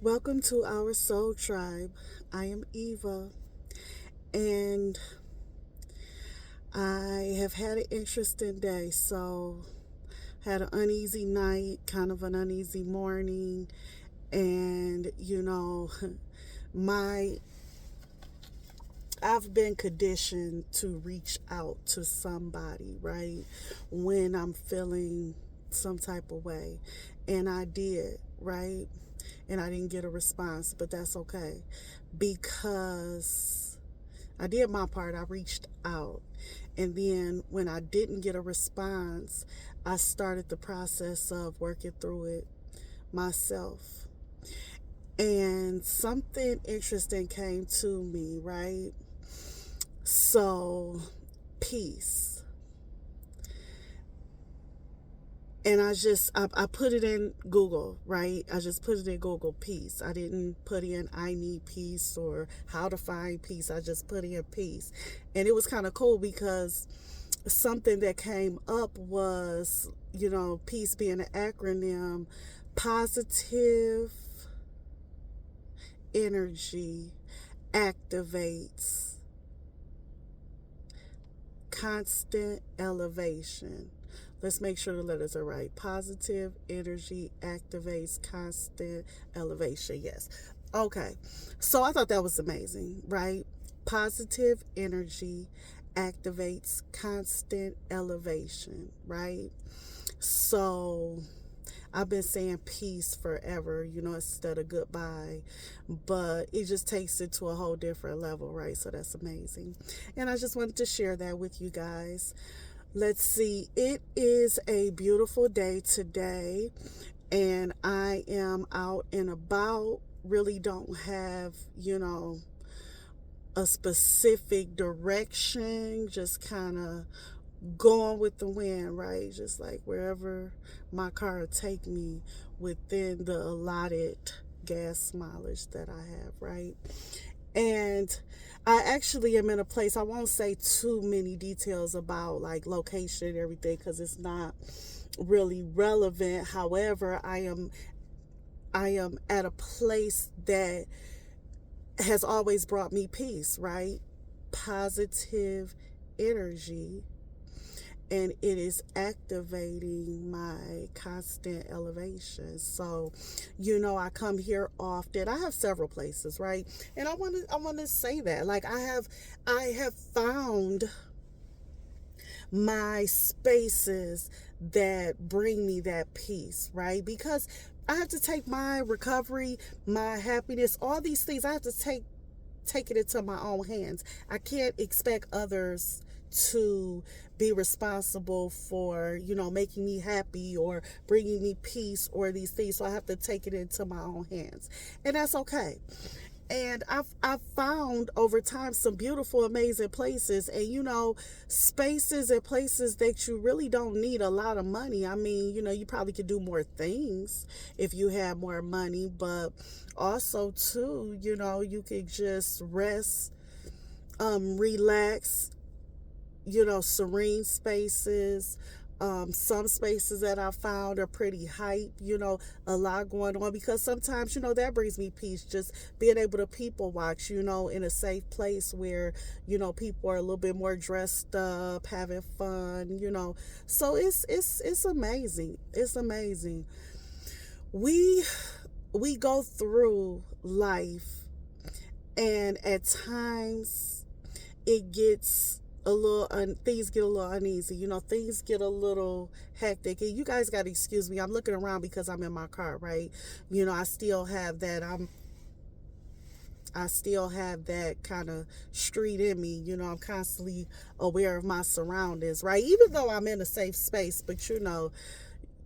Welcome to our soul tribe. I am Eva, and I have had an interesting day. So, had an uneasy night, kind of an uneasy morning, and my I've been conditioned to reach out to somebody, right? When I'm feeling some type of way. And I did, right? And I didn't get a response, but that's okay because I did my part. I reached out. And then when I didn't get a response, I started the process of working through it myself. And something interesting came to me, right? So, peace. And I put it in Google, right? I just put it in Google, peace. I didn't put in I need peace or how to find peace. I just put in peace. And it was kind of cool because something that came up was, peace being an acronym, positive energy activates constant elevation. Let's make sure the letters are right. Positive energy activates constant elevation. Yes. Okay. So I thought that was amazing, right? Positive energy activates constant elevation, right? So I've been saying peace forever, instead of goodbye, but it just takes it to a whole different level, right? So that's amazing. And I just wanted to share that with you guys. Let's see, it is a beautiful day today, and I am out and about. Really don't have, a specific direction, just kind of going with the wind, right? Just like wherever my car will take me within the allotted gas mileage that I have, right? And I actually am in a place, I won't say too many details about like location and everything because it's not really relevant. However, I am at a place that has always brought me peace, right? Positive energy, and it is activating my constant elevation. So, I come here often. I have several places, right? And I want to say that like I have found my spaces that bring me that peace, right? Because I have to take my recovery, my happiness, all these things I have to take it into my own hands. I can't expect others to be responsible for, making me happy or bringing me peace or these things. So I have to take it into my own hands. And that's okay. And I've found over time some beautiful, amazing places, and spaces and places that you really don't need a lot of money. I mean, you probably could do more things if you had more money, but also too, you could just rest, relax, serene spaces. Some spaces that I found are pretty hype, a lot going on because sometimes, that brings me peace. Just being able to people watch, in a safe place where, people are a little bit more dressed up, having fun, So it's amazing. It's amazing. We we go through life, and at times it gets things get a little uneasy, things get a little hectic, and you guys got to excuse me, I'm looking around because I'm in my car, right? I still have that, I still have that kind of street in me, I'm constantly aware of my surroundings, right? Even though I'm in a safe space, but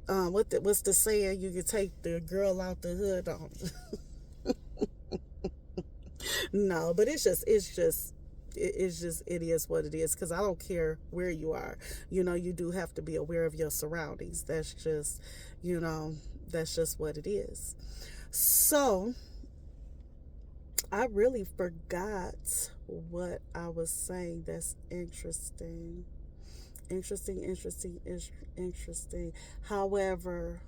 what's the saying, you can take the girl out the hood on. No, but it is what it is, because I don't care where you are. You do have to be aware of your surroundings. You know that's just what it is. So I really forgot what I was saying. That's interesting. Interesting. However,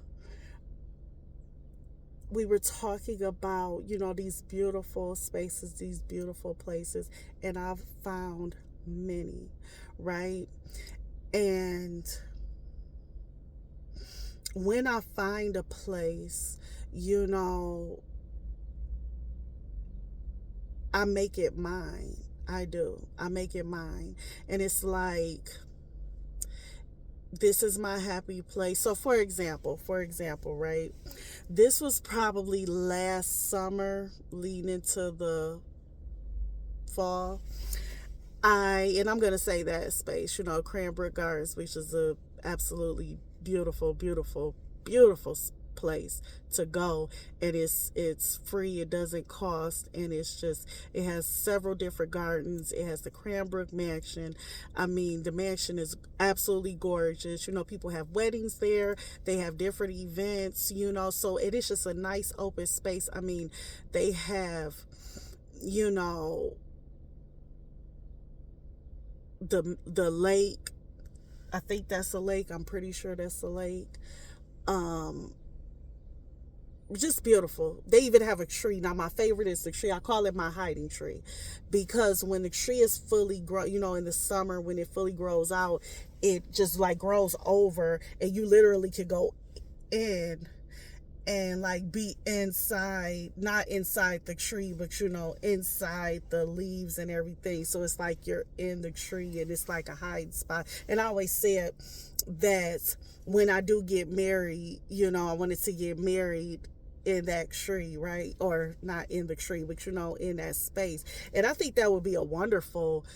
we were talking about, these beautiful spaces, these beautiful places, and I've found many, right? And when I find a place, you know, I make it mine. I do. I make it mine. And it's like, this is my happy place. So for example, right? This was probably last summer leading into the fall. And I'm gonna say that space, Cranbrook Gardens, which is a absolutely beautiful, beautiful, beautiful place to go, and it's free. It doesn't cost, and it has several different gardens. It has the Cranbrook Mansion. I mean, the mansion is absolutely gorgeous. People have weddings there. They have different events. So it is just a nice open space. I mean, they have, you know the lake. I think that's a lake. I'm pretty sure that's a lake. Um, just beautiful. They even have a tree. Now my favorite is the tree. I call it my hiding tree, because when the tree is fully grown, in the summer when it fully grows out, it just like grows over, and you literally can go in and like be inside, not inside the tree, but inside the leaves and everything. So it's like you're in the tree, and it's like a hiding spot. And I always said that when I do get married, I wanted to get married in that tree, right? Or not in the tree, but in that space. And I think that would be a wonderful,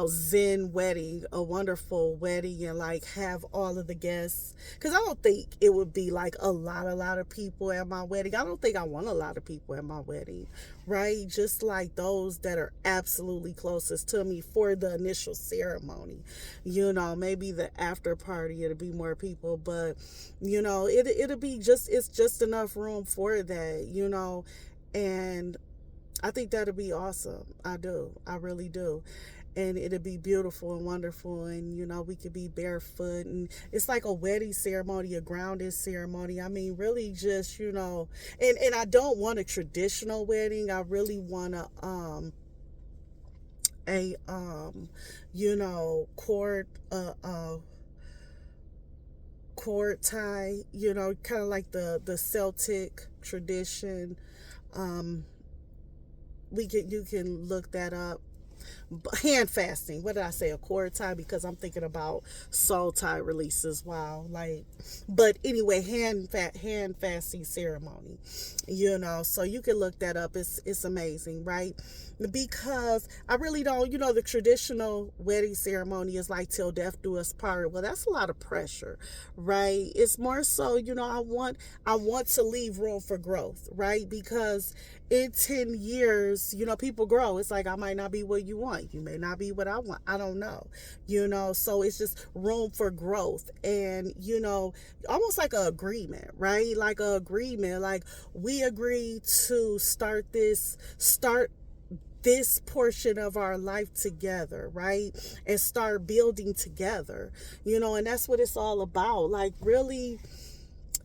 Zen wedding, a wonderful wedding, and like have all of the guests. Because I don't think it would be like a lot of people at my wedding. I don't think I want a lot of people at my wedding, right? Just like those that are absolutely closest to me for the initial ceremony. Maybe the after party, it'll be more people, but it'll be it's just enough room for that, and I think that'll be awesome. I do. I really do. And it'll be beautiful and wonderful, and we could be barefoot, and it's like a wedding ceremony, a grounded ceremony. I mean, really just, and I don't want a traditional wedding. I really want a court cord tie, kind of like the Celtic tradition. Um, you can look that up. Hand fasting. What did I say? A cord tie, because I'm thinking about soul tie releases. Wow, like, but anyway, hand fasting ceremony. So you can look that up. It's amazing, right? Because I really don't. The traditional wedding ceremony is like till death do us part. Well, that's a lot of pressure, right? It's more so, I want to leave room for growth, right? Because in 10 years, people grow. It's like, I might not be what you want. You may not be what I want. I don't know. So it's just room for growth, and, almost like an agreement, right? Like an agreement. Like, we agree to start this portion of our life together, right? And start building together, and that's what it's all about. Like, really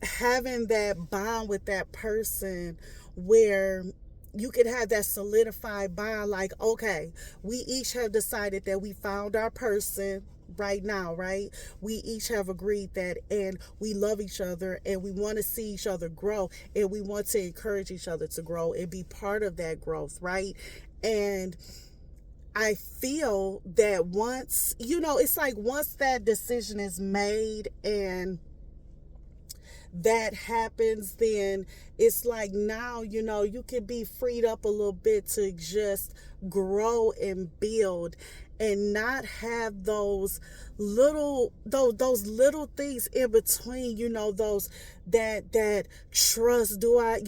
having that bond with that person where you can have that solidified bond. Like, okay, we each have decided that we found our person right now, right? We each have agreed that, and we love each other, and we want to see each other grow, and we want to encourage each other to grow and be part of that growth, right? And I feel that once, it's like once that decision is made and that happens, then it's like now, you can be freed up a little bit to just grow and build, and not have those those little things in between, those that trust. Do I,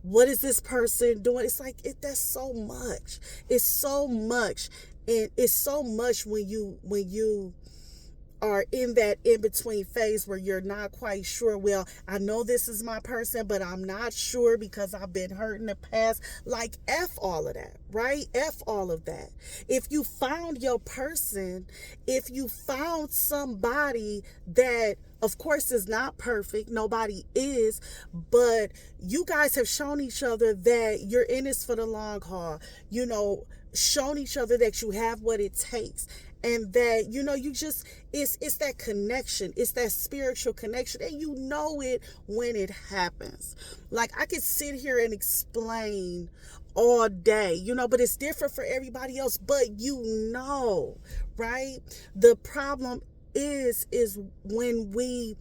what is this person doing? It's like, that's so much. It's so much. And it's so much when you are in that in-between phase where you're not quite sure. Well, I know this is my person, but I'm not sure because I've been hurt in the past. Like, F all of that, right? F all of that. If you found your person, if you found somebody that of course, is not perfect. Nobody is. But you guys have shown each other that you're in this for the long haul. You know, shown each other that you have what it takes. And that, you know, you just, it's that connection. It's that spiritual connection. And you know it when it happens. Like, I could sit here and explain all day, you know, but it's different for everybody else. But you know, right? The problem is when we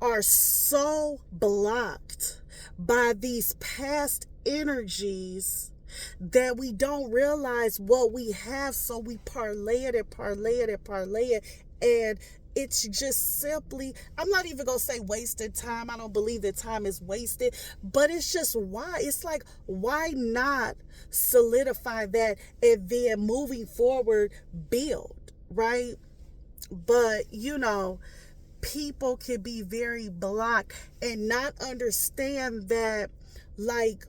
are so blocked by these past energies that we don't realize what we have, so we parlay it and parlay it and parlay it, and it's just simply, I'm not even gonna say wasted time. I don't believe that time is wasted, but it's just, why? It's like, why not solidify that and then moving forward build, right? But, you know, people can be very blocked and not understand that, like,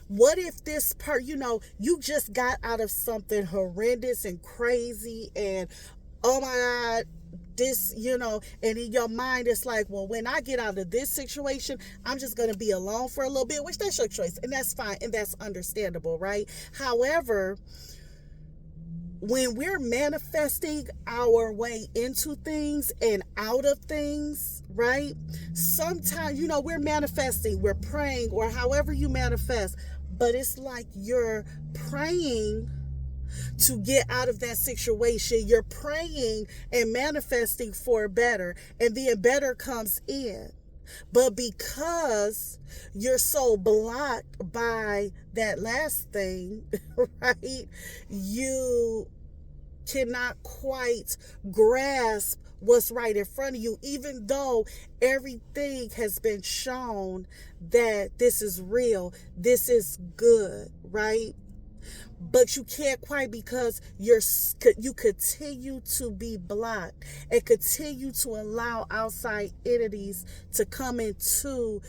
what if this you know, you just got out of something horrendous and crazy, and oh my God, this, you know, and in your mind it's like, well, when I get out of this situation, I'm just going to be alone for a little bit, which that's your choice, and that's fine, and that's understandable, right? However, when we're manifesting our way into things and out of things, right? Sometimes, you know, we're manifesting, we're praying, or however you manifest, but it's like you're praying to get out of that situation. You're praying and manifesting for better, and then better comes in. But because you're so blocked by that last thing, right, you cannot quite grasp what's right in front of you, even though everything has been shown that this is real, this is good, right? But you can't quite, because you continue to be blocked and continue to allow outside entities to come into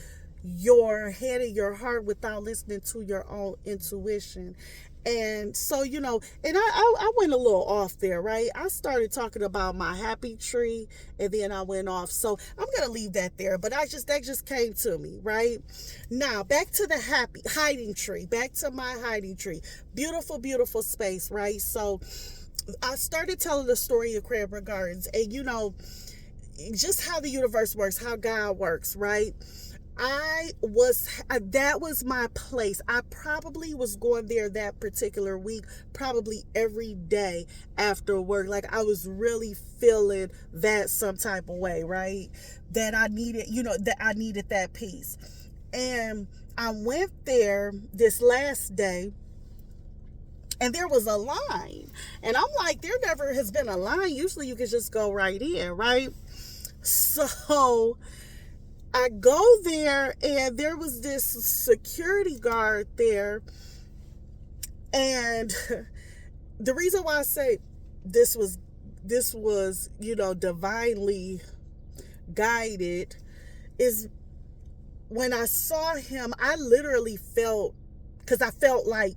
your head and your heart without listening to your own intuition. And so, you know, and I went a little off there, right? I started talking about my happy tree, and then I went off. So I'm going to leave that there, but that just came to me, right? Now, back to the happy hiding tree, back to my hiding tree. Beautiful, beautiful space, right? So I started telling the story of Cranberry Gardens, and, you know, just how the universe works, how God works, right? That was my place. I probably was going there that particular week, probably every day after work. Like, I was really feeling that some type of way, right? That I needed, you know, that I needed that peace. And I went there this last day, and there was a line. And I'm like, there never has been a line. Usually you can just go right in, right? So I go there, and there was this security guard there. And the reason why I say this was, you know, divinely guided is when I saw him, I literally felt, because I felt like,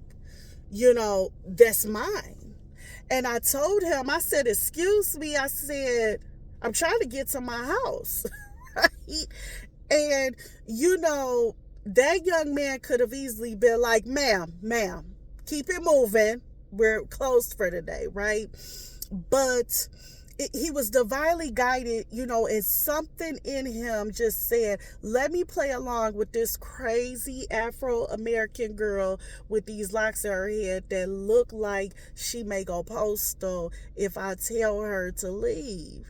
you know, that's mine. And I told him, I said, excuse me, I said, I'm trying to get to my house. Right? And, you know, that young man could have easily been like, ma'am, keep it moving. We're closed for today, right? But he was divinely guided, you know, and something in him just said, let me play along with this crazy Afro-American girl with these locks in her head that look like she may go postal if I tell her to leave.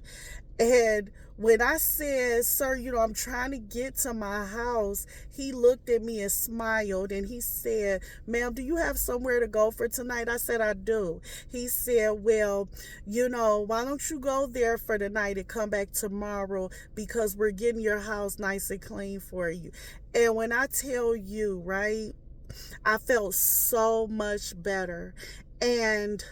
And when I said, sir, you know, I'm trying to get to my house, he looked at me and smiled, and he said, ma'am, do you have somewhere to go for tonight? I said, I do. He said, well, you know, why don't you go there for the night and come back tomorrow, because we're getting your house nice and clean for you. And when I tell you, right, I felt so much better. And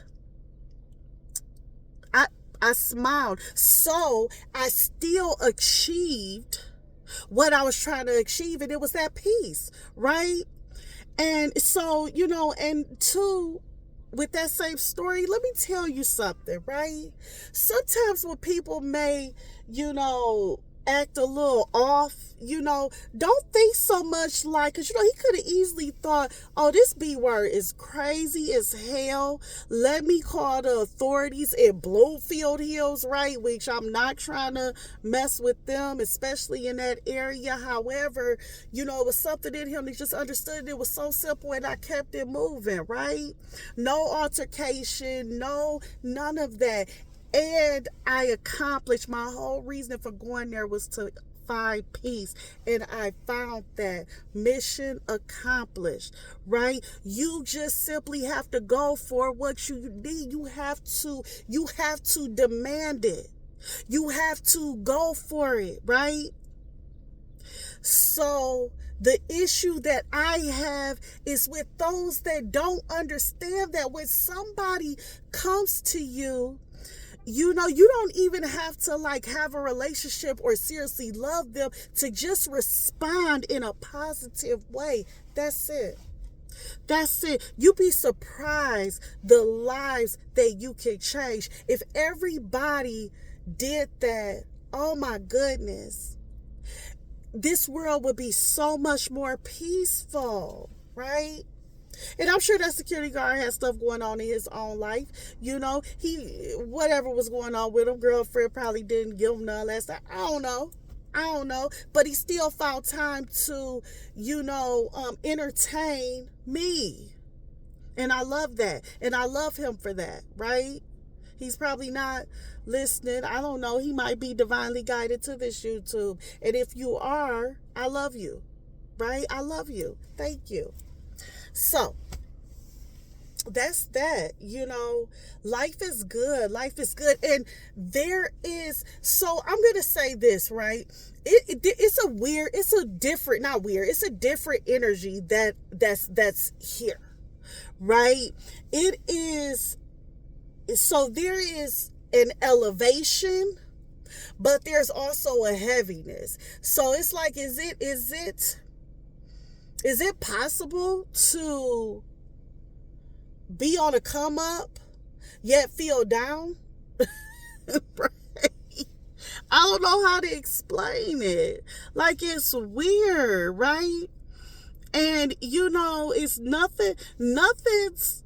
I smiled. So I still achieved what I was trying to achieve, and it was that peace, right? And so, you know, and two, with that same story, let me tell you something, right? Sometimes when people may, you know, act a little off, don't think so much like, because, he could have easily thought, oh, this B word is crazy as hell. Let me call the authorities in Bloomfield Hills, right? Which I'm not trying to mess with them, especially in that area. However, it was something in him that just understood it was so simple, and I kept it moving, right? No altercation, no, none of that. And I accomplished, my whole reason for going there was to find peace, and I found that. Mission accomplished, right? You just simply have to go for what you need. You have to demand it. You have to go for it, right? So the issue that I have is with those that don't understand that when somebody comes to you, you don't even have to have a relationship or seriously love them to just respond in a positive way. That's it. That's it. You'd be surprised the lives that you can change. If everybody did that, oh my goodness, this world would be so much more peaceful, right? And I'm sure that security guard has stuff going on in his own life. Whatever was going on with him, girlfriend probably didn't give him none last time. I don't know. But he still found time to, entertain me. And I love that. And I love him for that, right? He's probably not listening. I don't know. He might be divinely guided to this YouTube. And if you are, I love you, right? I love you. Thank you. So that's that. Life is good. And so I'm going to say this, right? It's a different energy that's here, right? It is. So there is an elevation, but there's also a heaviness. So it's like, is it possible to be on a come up yet feel down? Right? I don't know how to explain it. It's weird, right? And it's nothing's.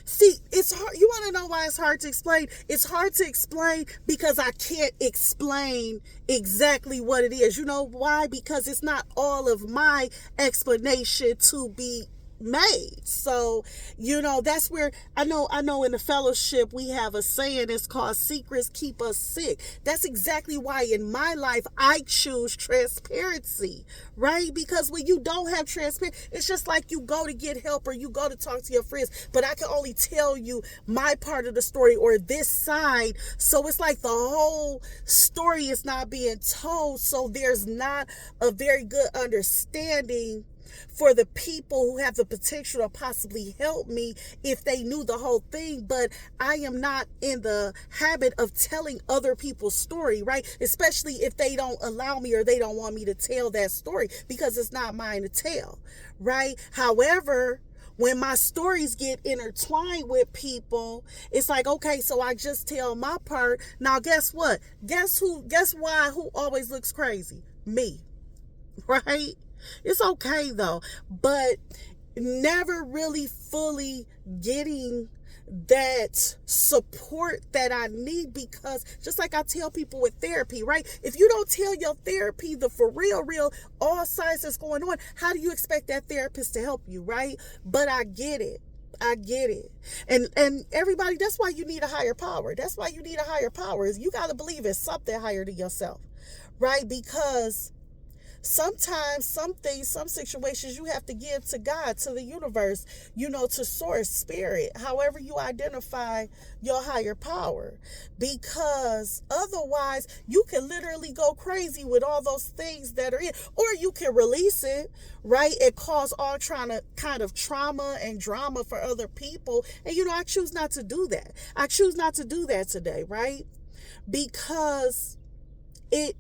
See, it's hard. You want to know why it's hard to explain? It's hard to explain because I can't explain exactly what it is. You know why? Because it's not all of my explanation to be made. So, that's where I know in the fellowship we have a saying, it's called secrets keep us sick. That's exactly why in my life I choose transparency, right? Because when you don't have transparency, it's just like you go to get help or you go to talk to your friends, but I can only tell you my part of the story or this side. So it's like the whole story is not being told. So there's not a very good understanding for the people who have the potential to possibly help me if they knew the whole thing. But I am not in the habit of telling other people's story, right? Especially if they don't allow me or they don't want me to tell that story, because it's not mine to tell, right? However, when my stories get intertwined with people, it's like, okay, so I just tell my part. Now, guess what? Guess why? Who always looks crazy? Me, right? It's okay though, but never really fully getting that support that I need, because just like I tell people with therapy, right? If you don't tell your therapy the for real, all sides that's going on, how do you expect that therapist to help you, right? But I get it. And everybody, that's why you need a higher power. Is you got to believe it's something higher than yourself, right? Because sometimes some situations you have to give to God, to the universe, to source, spirit, however you identify your higher power, because otherwise you can literally go crazy with all those things that are in, or you can release it, right? It cause all kind of trauma and drama for other people. And I choose not to do that. I choose not to do that today, right? Because it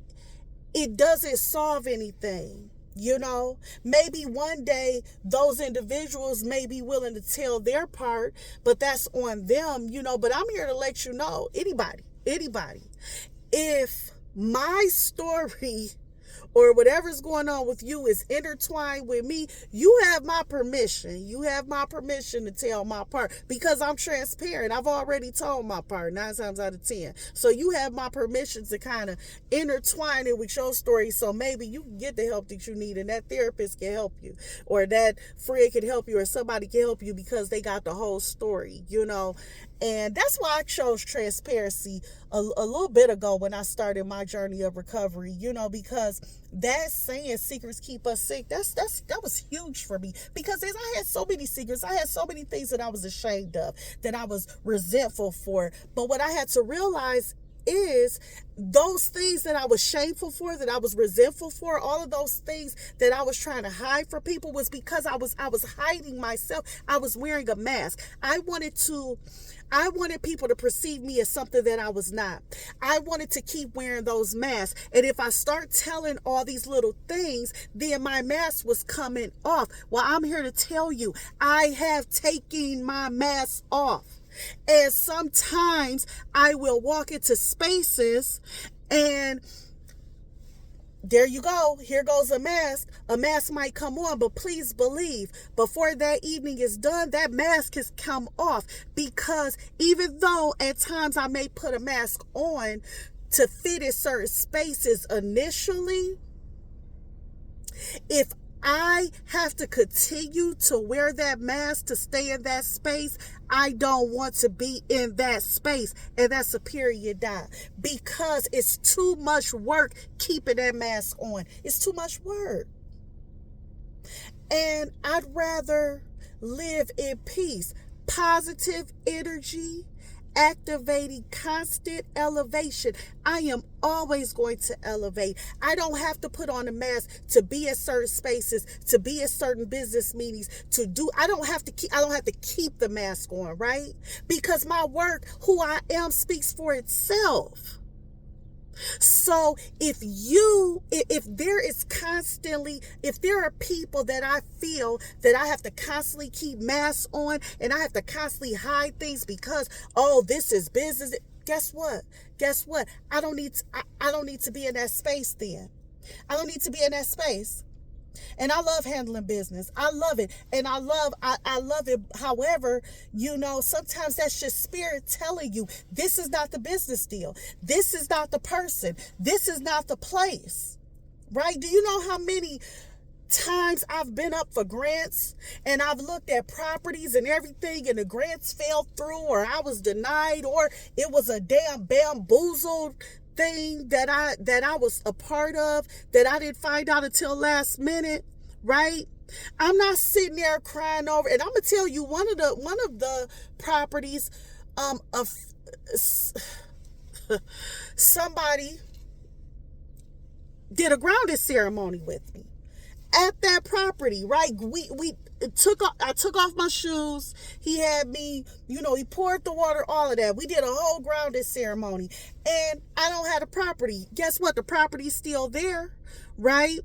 doesn't solve anything. Maybe one day those individuals may be willing to tell their part, but that's on them, but I'm here to let you know, anybody, if my story or whatever's going on with you is intertwined with me, you have my permission. You have my permission to tell my part because I'm transparent. I've already told my part 9 times out of 10. So you have my permission to kind of intertwine it with your story so maybe you can get the help that you need and that therapist can help you or that friend can help you or somebody can help you because they got the whole story, you know. And that's why I chose transparency a little bit ago when I started my journey of recovery, you know, because that saying secrets keep us sick, that was huge for me because I had so many secrets. I had so many things that I was ashamed of, that I was resentful for. But what I had to realize is those things that I was shameful for, that I was resentful for, all of those things that I was trying to hide from people was because I was hiding myself. I was wearing a mask. I wanted people to perceive me as something that I was not. I wanted to keep wearing those masks. And if I start telling all these little things, then my mask was coming off. Well, I'm here to tell you, I have taken my mask off. And sometimes I will walk into spaces and there you go. Here goes a mask. A mask might come on, but please believe, before that evening is done, that mask has come off. Because even though at times I may put a mask on to fit in certain spaces initially, if I have to continue to wear that mask to stay in that space, I don't want to be in that space. And that's a period die. Because it's too much work keeping that mask on. It's too much work. And I'd rather live in peace, positive energy, activating constant elevation. I am always going to elevate. I don't have to put on a mask to be at certain spaces, to be at certain business meetings, I don't have to keep the mask on, right? Because my work, who I am, speaks for itself. So if there are people that I feel that I have to constantly keep masks on and I have to constantly hide things because, oh, this is business. Guess what? I don't need to be in that space then. I don't need to be in that space. And I love handling business. I love it. And I love it. However, you know, sometimes that's just spirit telling you this is not the business deal. This is not the person. This is not the place. Right? Do you know how many times I've been up for grants and I've looked at properties and everything and the grants fell through or I was denied or it was a damn bamboozled thing that I was a part of that I didn't find out until last minute, right? I'm not sitting there crying over, and I'm gonna tell you one of the properties of somebody did a grounding ceremony with me at that property, right? I took off my shoes. He had me, you know, he poured the water, all of that. We did a whole grounding ceremony. And I don't have the property. Guess what? The property's still there, right?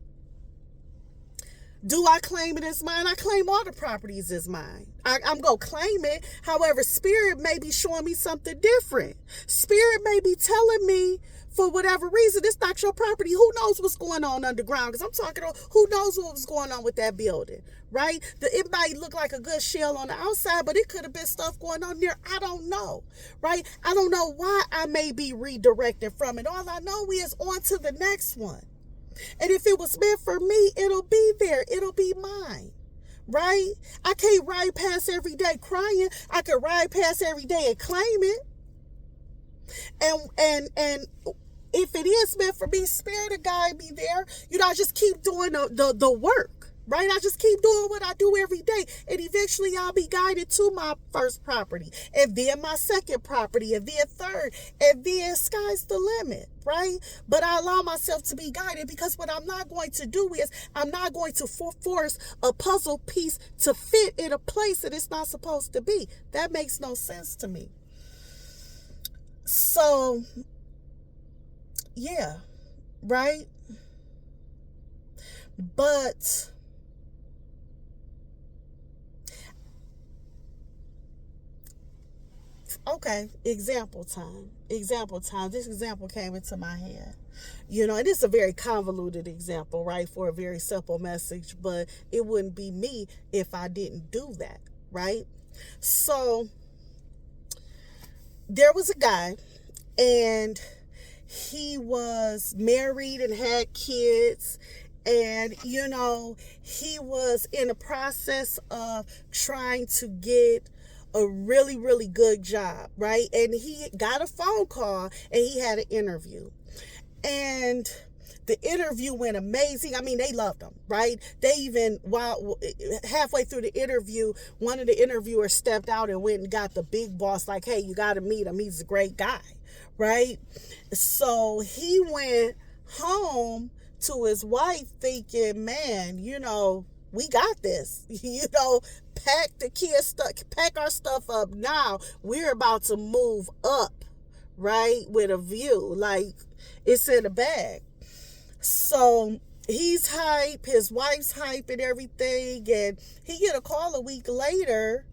Do I claim it as mine? I claim all the properties as mine. I'm going to claim it. However, Spirit may be showing me something different. Spirit may be telling me, for whatever reason, it's not your property. Who knows what's going on underground? Because I'm talking about who knows what was going on with that building, right? It might look like a good shell on the outside, but it could have been stuff going on there. I don't know, right? I don't know why I may be redirected from it. All I know is on to the next one. And if it was meant for me, it'll be there. It'll be mine. Right? I can't ride past every day crying. I can ride past every day and claim it. And if it is meant for me, Spirit of God be there. You know, I just keep doing the work. Right? I just keep doing what I do every day. And eventually I'll be guided to my first property. And then my second property. And then third. And then sky's the limit. Right? But I allow myself to be guided because what I'm not going to do is I'm not going to force a puzzle piece to fit in a place that it's not supposed to be. That makes no sense to me. So, yeah. Right? But okay, example time. This example came into my head. And it's a very convoluted example, right, for a very simple message, but it wouldn't be me if I didn't do that, right? So there was a guy, and he was married and had kids, and he was in the process of trying to get a really, really good job, right? And he got a phone call and he had an interview, and the interview went amazing. I mean, they loved him, right? They even, while halfway through the interview, one of the interviewers stepped out and went and got the big boss, like, hey, you got to meet him. He's a great guy, right? So he went home to his wife thinking, man, we got this. Pack our stuff up now. We're about to move up, right? With a view, like it's in a bag. So he's hype, his wife's hype and everything, and he get a call a week later,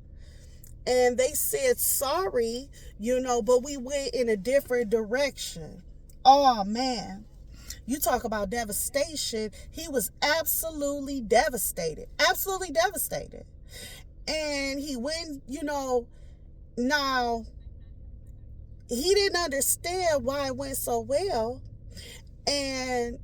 and they said, sorry, but we went in a different direction. Oh, man. You talk about devastation. He was absolutely devastated. Absolutely devastated. And he went, now, he didn't understand why it went so well. And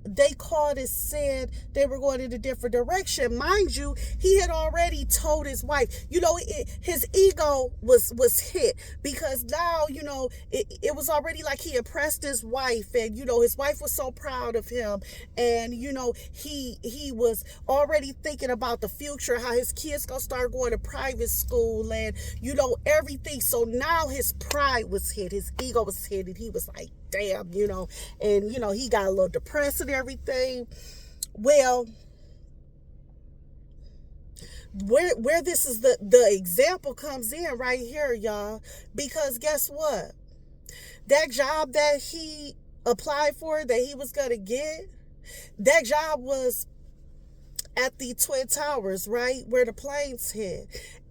they called and said they were going in a different direction. Mind you, he had already told his wife, his ego was hit, because now, it was already like he impressed his wife, and, his wife was so proud of him. And, he was already thinking about the future, how his kids gonna start going to private school and, everything. So now his pride was hit, his ego was hit, and he was like, damn, and, he got a little depressed and everything. Well, where this is the example comes in right here, y'all, because guess what? That job that he applied for, that he was going to get, that job was at the Twin Towers, right, where the planes hit.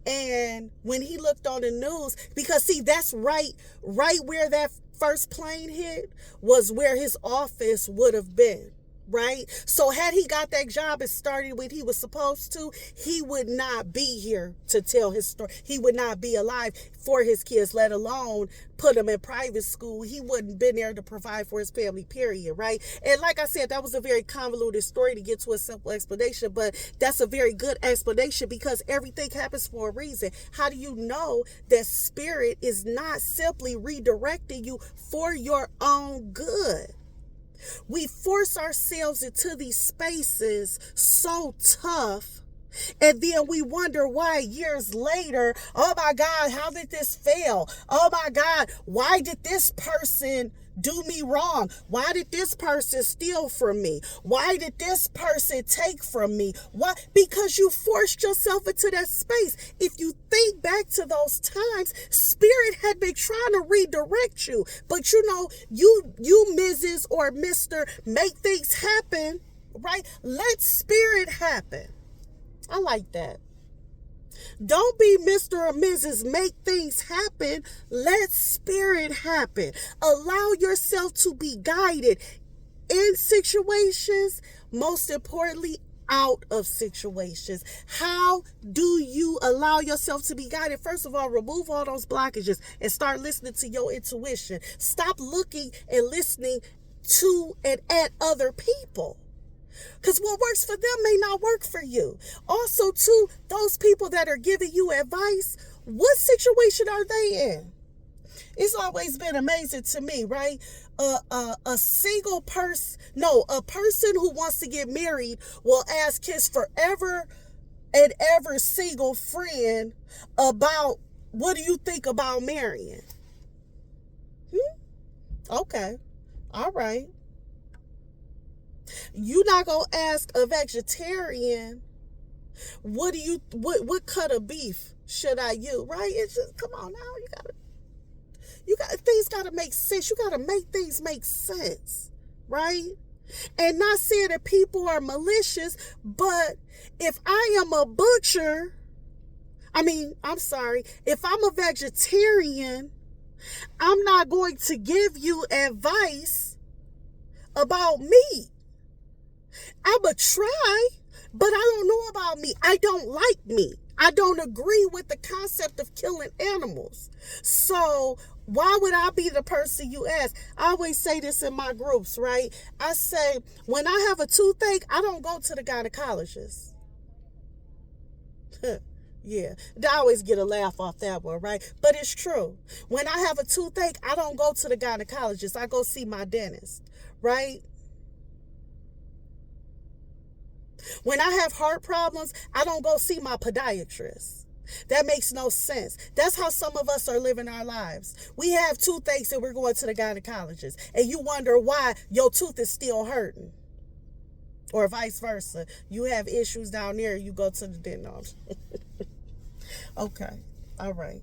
And when he looked on the news, because see, that's right where that first plane hit was where his office would have been, right? So had he got that job and started when he was supposed to, he would not be here to tell his story. He would not be alive for his kids, let alone put them in private school. He wouldn't been there to provide for his family, period, right? And like I said, that was a very convoluted story to get to a simple explanation, but that's a very good explanation, because everything happens for a reason. How do you know that spirit is not simply redirecting you for your own good? We force ourselves into these spaces so tough, and then we wonder why years later, oh my God, how did this fail? Oh my God, why did this person do me wrong? Why did this person steal from me? Why did this person take from me? Why? Because you forced yourself into that space. If you think back to those times, spirit had been trying to redirect you, but you Mrs. or Mr. make things happen, right? Let spirit happen. I like that. Don't be Mr. or Mrs. Make things happen. Let spirit happen. Allow yourself to be guided in situations, most importantly, out of situations. How do you allow yourself to be guided? First of all, remove all those blockages and start listening to your intuition. Stop looking and listening to and at other people, because what works for them may not work for you. Also, too, those people that are giving you advice, what situation are they in? It's always been amazing to me, right? A single person, no, a person who wants to get married will ask his forever and ever single friend about, what do you think about marrying? Okay. All right. You're not going to ask a vegetarian, what cut of beef should I use, right? It's just, come on now, things got to make sense. You got to make things make sense, right? And not saying that people are malicious, but if I am a butcher, if I'm a vegetarian, I'm not going to give you advice about me. I'ma try, but I don't know about me. I don't like me. I don't agree with the concept of killing animals. So why would I be the person you ask? I always say this in my groups, right? I say, when I have a toothache, I don't go to the gynecologist. Yeah, I always get a laugh off that one, right? But it's true. When I have a toothache, I don't go to the gynecologist. I go see my dentist, right? When I have heart problems, I don't go see my podiatrist. That makes no sense. That's how some of us are living our lives. We have toothaches and we're going to the gynecologist, and you wonder why your tooth is still hurting. Or vice versa. You have issues down there, you go to the dentist. Okay. All right.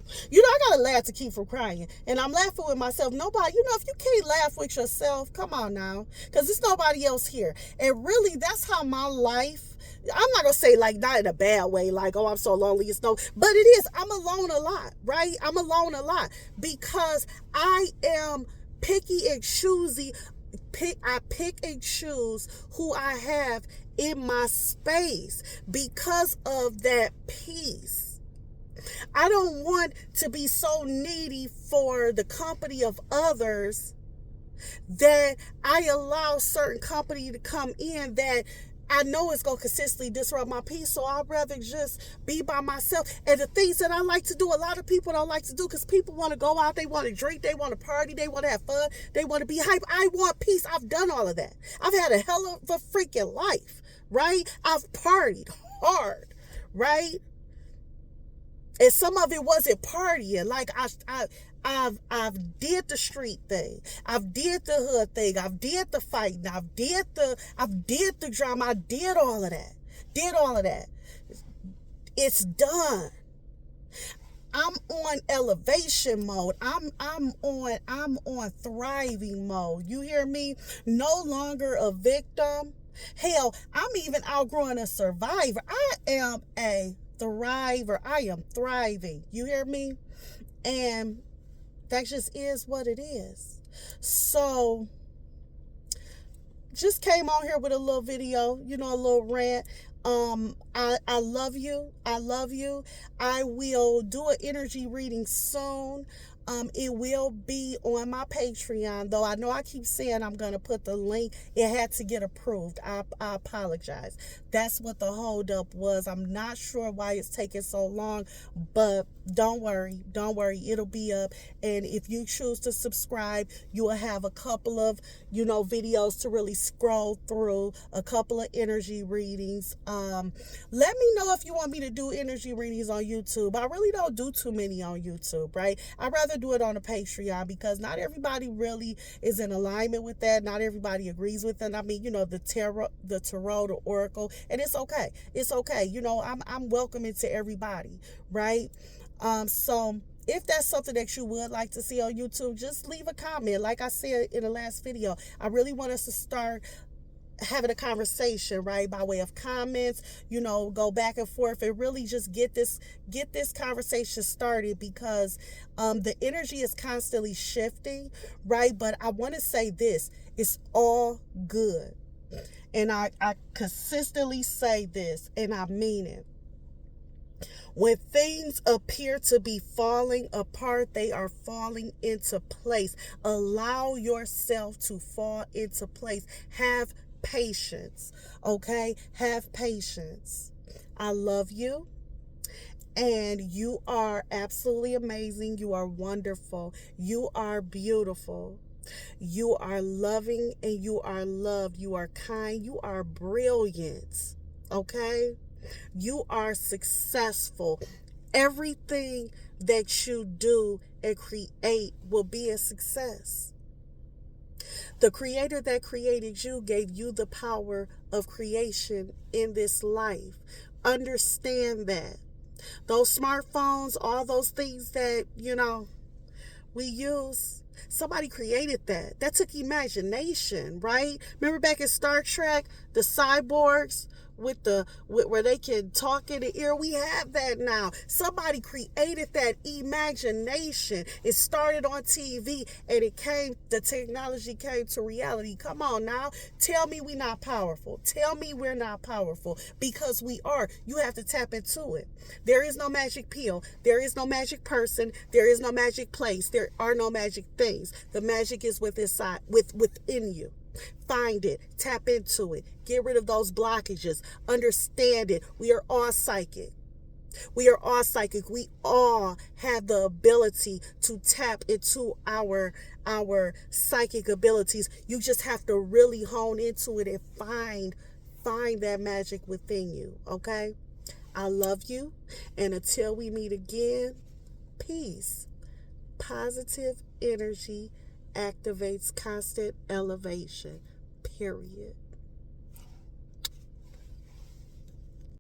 I gotta laugh to keep from crying. And I'm laughing with myself. Nobody, if you can't laugh with yourself, come on now. Because there's nobody else here. And really, that's how my life, I'm not gonna say like not in a bad way, like, oh, I'm so lonely, it's no, but it is. I'm alone a lot, right? I'm alone a lot because I am picky and choosy. I pick and choose who I have in my space because of that peace. I don't want to be so needy for the company of others that I allow certain company to come in that I know it's going to consistently disrupt my peace. So I'd rather just be by myself. And the things that I like to do, a lot of people don't like to do because people want to go out, they want to drink, they want to party, they want to have fun, they want to be hype. I want peace. I've done all of that. I've had a hell of a freaking life, right? I've partied hard, right? And some of it wasn't partying. Like I've did the street thing. I've did the hood thing. I've did the fighting. I've did the drama. I did all of that. Did all of that. It's done. I'm on elevation mode. I'm on thriving mode. You hear me? No longer a victim. Hell, I'm even outgrowing a survivor. I am a thriver. I am thriving. You hear me? And that just is what it is. So just came on here with a little video, a little rant. I love you. I love you. I will do an energy reading soon. It will be on my Patreon, though I know I keep saying I'm going to put the link. It had to get approved. I apologize. That's what the holdup was. I'm not sure why it's taking so long, but don't worry. Don't worry. It'll be up. And if you choose to subscribe, you will have a couple of, videos to really scroll through, a couple of energy readings. Let me know if you want me to do energy readings on YouTube. I really don't do too many on YouTube, right? I'd rather do it on a Patreon because not everybody really is in alignment with that. Not everybody agrees with it. I mean, the tarot, the oracle, and it's okay. It's okay. I'm welcoming to everybody, right? So if that's something that you would like to see on YouTube, just leave a comment. Like I said in the last video, I really want us to start having a conversation, right, by way of comments, go back and forth and really just get this conversation started because the energy is constantly shifting, right? But I want to say this, it's all good. And I consistently say this, and I mean it. When things appear to be falling apart, they are falling into place. Allow yourself to fall into place. Have patience, okay? Have patience. I love you. And you are absolutely amazing. You are wonderful. You are beautiful. You are loving and you are loved. You are kind. You are brilliant, okay? You are successful. Everything that you do and create will be a success. The creator that created you gave you the power of creation in this life. Understand that. Those smartphones, all those things that, we use, somebody created that. That took imagination, right? Remember back in Star Trek, the cyborgs where they can talk in the ear. We have that now. Somebody created that imagination. It started on TV and the technology came to reality. Come on now. Tell me we not powerful. Tell me we're not powerful, because we are. You have to tap into it. There is no magic pill. There is no magic person. There is no magic place. There are no magic things. The magic is within you. Find it, tap into it, get rid of those blockages, understand it. We are all psychic. We are all psychic. We all have the ability to tap into our psychic abilities. You just have to really hone into it and find that magic within you. Okay? I love you. And until we meet again, peace. Positive energy activates constant elevation. Period.